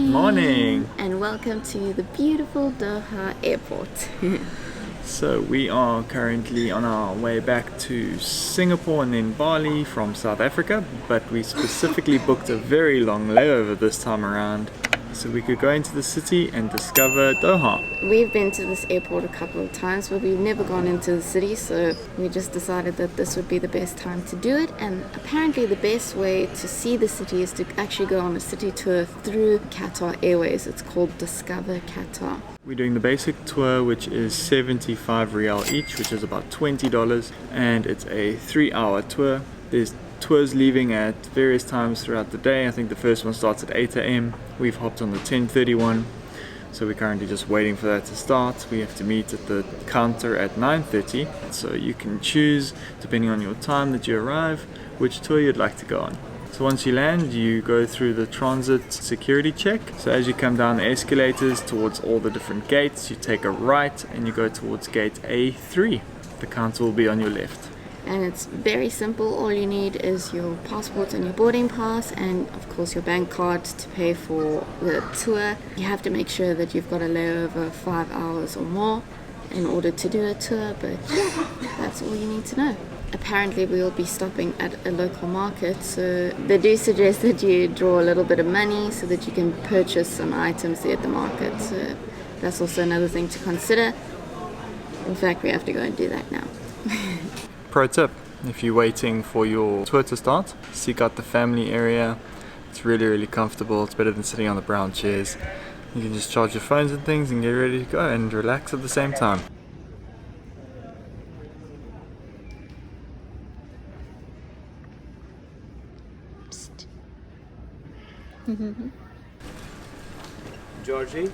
Morning. And welcome to the beautiful Doha airport. So we are currently on our way back to Singapore and then Bali from South Africa, but we specifically booked a very long layover this time around so we could go into the city and discover Doha. We've been to this airport a couple of times, but we've never gone into the city, so we just decided that this would be the best time to do it. And apparently the best way to see the city is to actually go on a city tour through Qatar Airways. It's called Discover Qatar. We're doing the basic tour, which is 75 Rial each, which is about $20, and it's a 3-hour tour. There's tours leaving at various times throughout the day. I think the first one starts at 8 a.m. We've hopped on the 10:30 one, so we're currently just waiting for that to start. We have to meet at the counter at 9:30, so you can choose, depending on your time that you arrive, which tour you'd like to go on. So once you land, you go through the transit security check. So as you come down the escalators towards all the different gates, you take a right and you go towards gate A3. The counter will be on your left. And it's very simple. All you need is your passport and your boarding pass, and of course your bank card to pay for the tour. You have to make sure that you've got a layover 5 hours or more in order to do a tour, but that's all you need to know. Apparently we'll be stopping at a local market, so they do suggest that you draw a little bit of money so that you can purchase some items there at the market. So that's also another thing to consider. In fact, we have to go and do that now. Pro tip, if you're waiting for your tour to start, seek out the family area. It's really comfortable. It's better than sitting on the brown chairs. You can just charge your phones and things and get ready to go and relax at the same time. Georgie?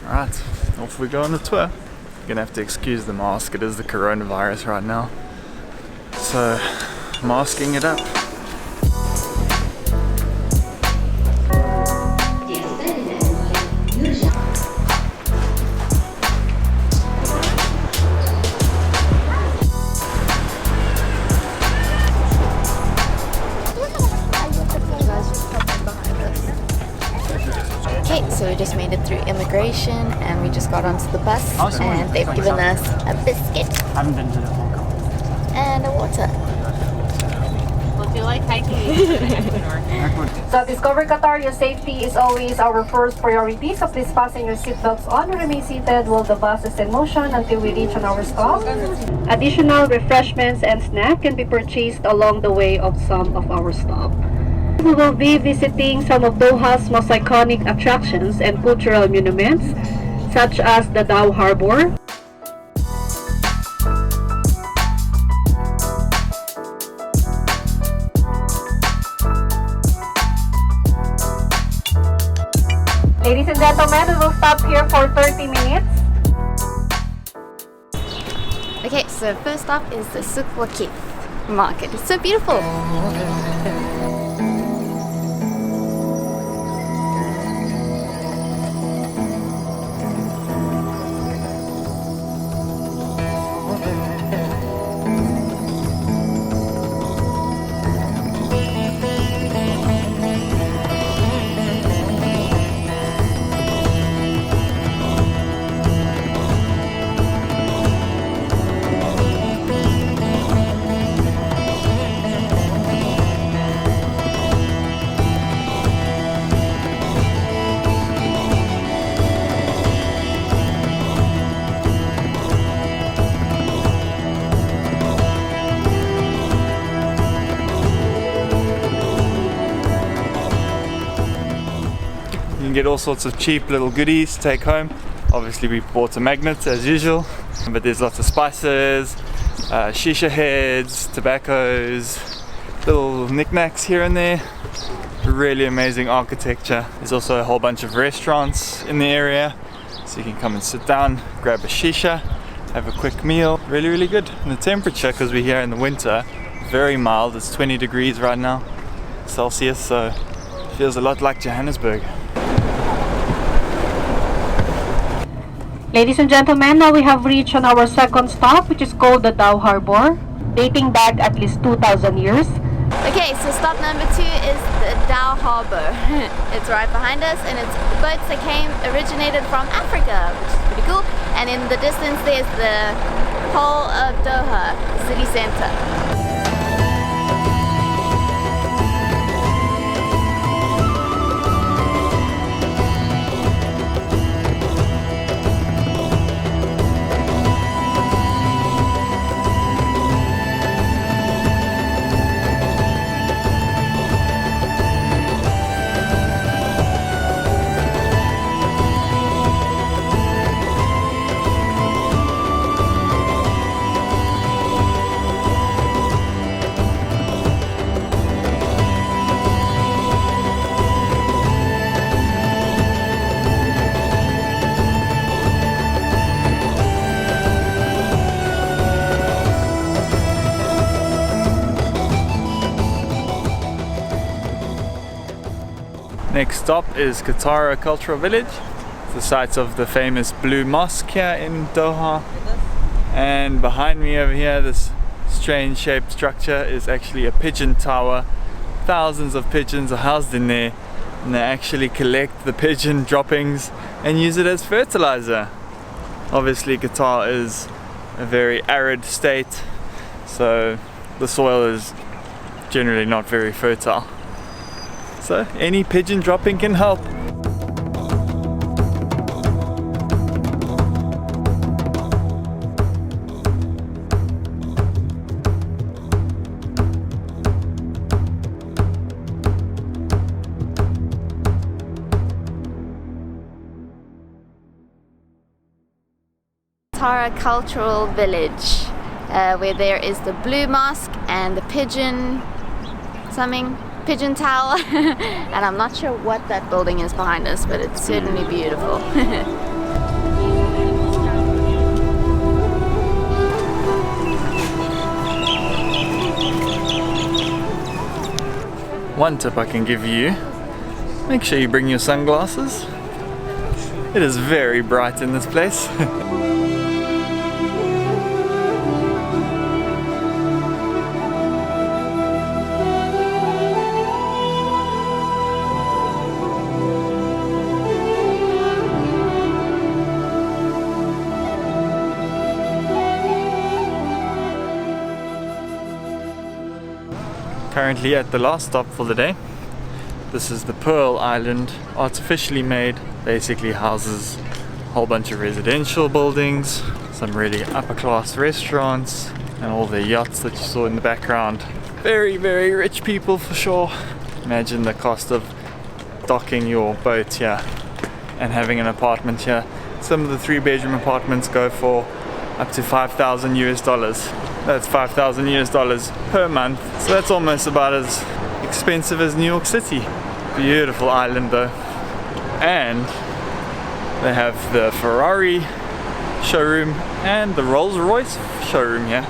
Alright, off we go on the tour. You're gonna have to excuse the mask, it is the coronavirus right now. So, masking it up. Okay, so we just made it through immigration and we just got onto the bus and they've given us a biscuit and a water. Would you like hiking? So Discover Qatar, your safety is always our first priority. So please fasten your seatbelts on and remain seated while the bus is in motion until we reach on our stop. Additional refreshments and snacks can be purchased along the way of some of our stops. We will be visiting some of Doha's most iconic attractions and cultural monuments, such as the Dhow Harbour. Ladies and gentlemen, we will stop here for 30 minutes. Okay, so first up is the Souq Waqif market. It's so beautiful. You can get all sorts of cheap little goodies to take home. Obviously we bought a magnet as usual, but there's lots of spices, shisha heads, tobaccos, little knickknacks here and there. Really amazing architecture. There's also a whole bunch of restaurants in the area, so you can come and sit down, grab a shisha, have a quick meal. Really good. And the temperature, because we're here in the winter, very mild. It's 20 degrees right now Celsius, so it feels a lot like Johannesburg. Ladies and gentlemen, now we have reached on our second stop, which is called the Dhow Harbour, dating back at least 2,000 years. Okay, so stop number 2 is the Dhow Harbour. It's right behind us, and it's boats that originated from Africa, which is pretty cool. And in the distance there's the whole of Doha, city centre. Next stop is Katara Cultural Village. It's the site of the famous Blue Mosque here in Doha. And behind me over here, this strange shaped structure is actually a pigeon tower. Thousands of pigeons are housed in there, and they actually collect the pigeon droppings and use it as fertilizer. Obviously Qatar is a very arid state, so the soil is generally not very fertile. So any pigeon dropping can help. Katara Cultural Village, where there is the Blue Mosque and the pigeon tower. And I'm not sure what that building is behind us, but it's certainly beautiful. One tip I can give you, make sure you bring your sunglasses. It is very bright in this place. Currently at the last stop for the day. This is the Pearl Island, artificially made. Basically houses a whole bunch of residential buildings, some really upper class restaurants, and all the yachts that you saw in the background. Very, very rich people for sure. Imagine the cost of docking your boat here and having an apartment here. Some of the 3-bedroom apartments go for up to $5,000 US. That's $5,000 US per month. So that's almost about as expensive as New York City. Beautiful island though. And they have the Ferrari showroom and the Rolls-Royce showroom here.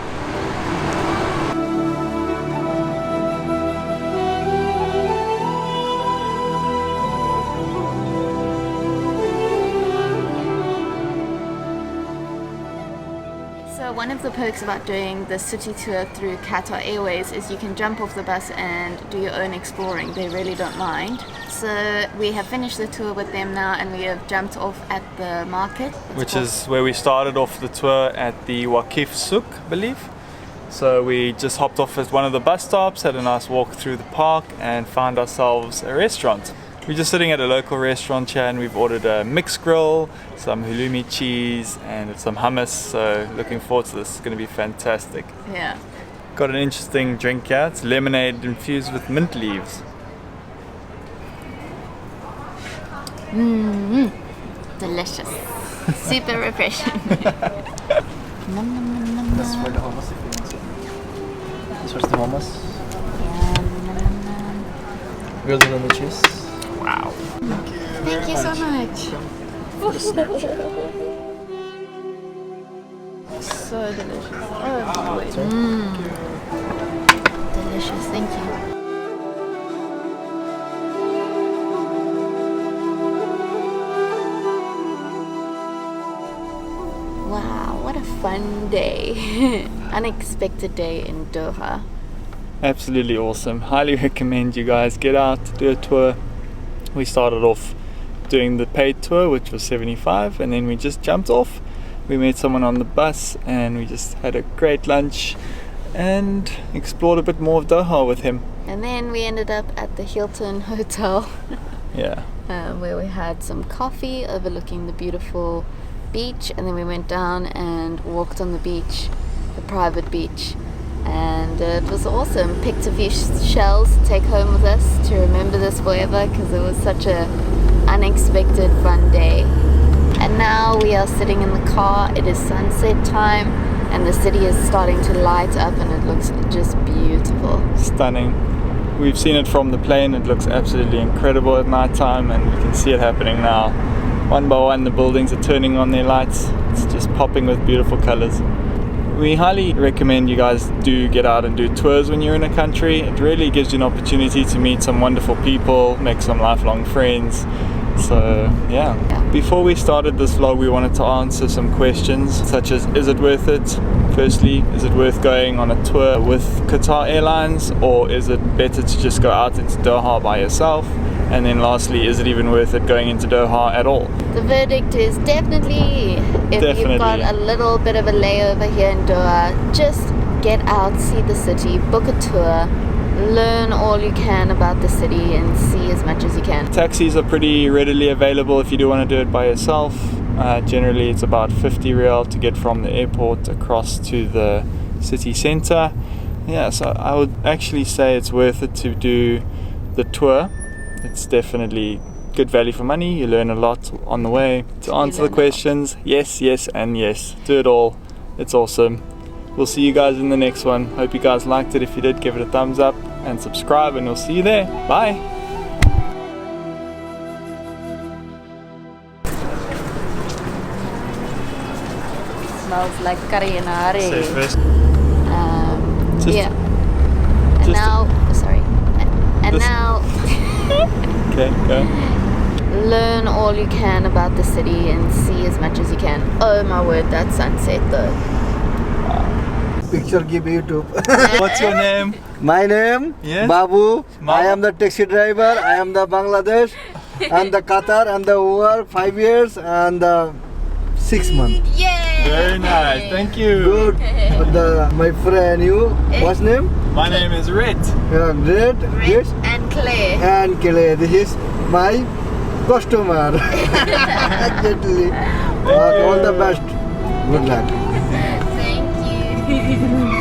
So one of the perks about doing the city tour through Qatar Airways is you can jump off the bus and do your own exploring. They really don't mind. So we have finished the tour with them now, and we have jumped off at the market. Which is where we started off the tour at the Waqif Souq, I believe. So we just hopped off at one of the bus stops, had a nice walk through the park, and found ourselves a restaurant. We're just sitting at a local restaurant here, and we've ordered a mixed grill, some halloumi cheese, and some hummus. So looking forward to this. It's going to be fantastic. Yeah. Got an interesting drink here. It's lemonade infused with mint leaves. Delicious. Super refreshing. That's for the hummus if you want to. This was the hummus. Grilled halloumi cheese. Wow. Thank you so much. So delicious. Oh, wait. Delicious, thank you. Wow, what a fun day. Unexpected day in Doha. Absolutely awesome. Highly recommend you guys get out, do a tour. We started off doing the paid tour, which was 75, and then we just jumped off. We met someone on the bus and we just had a great lunch and explored a bit more of Doha with him. And then we ended up at the Hilton Hotel Yeah. where we had some coffee overlooking the beautiful beach, and then we went down and walked on the beach, the private beach, and it was awesome. Picked a few shells to take home with us to remember this forever, because it was such a unexpected fun day. And now we are sitting in the car. It is sunset time and the city is starting to light up and it looks just beautiful. Stunning. We've seen it from the plane. It looks absolutely incredible at night time, and we can see it happening now. One by one the buildings are turning on their lights. It's just popping with beautiful colors. We highly recommend you guys do get out and do tours when you're in a country. It really gives you an opportunity to meet some wonderful people, make some lifelong friends. So yeah. Before we started this vlog, we wanted to answer some questions such as, is it worth it? Firstly, is it worth going on a tour with Qatar Airlines, or is it better to just go out into Doha by yourself? And then lastly, is it even worth it going into Doha at all? The verdict is definitely. If you've got a little bit of a layover here in Doha, just get out, see the city, book a tour, learn all you can about the city and see as much as you can. Taxis are pretty readily available if you do want to do it by yourself. Generally it's about 50 riyal to get from the airport across to the city center. Yeah, so I would actually say it's worth it to do the tour. It's definitely good value for money. You learn a lot on the way. To answer the questions, yes, yes, and yes. Do it all. It's awesome. We'll see you guys in the next one. Hope you guys liked it. If you did, give it a thumbs up and subscribe, and we'll see you there. Bye. Smells like curry and hare. Say first. Yeah. And now, sorry. And now, okay, go. learn all you can about the city and see as much as you can. Oh my word, that sunset though. Picture give YouTube. What's your name? My name Yes? Babu. Babu. I am the taxi driver. I am the Bangladesh. and the Qatar and the over 5 years and 6 months. Yay! Very nice. Thank you. Good. My friend, you. What's name? My name is Rit. Great. Yes. And Claire. And Kelly. This is my customer. Exactly. All the best. Good luck. Thank you.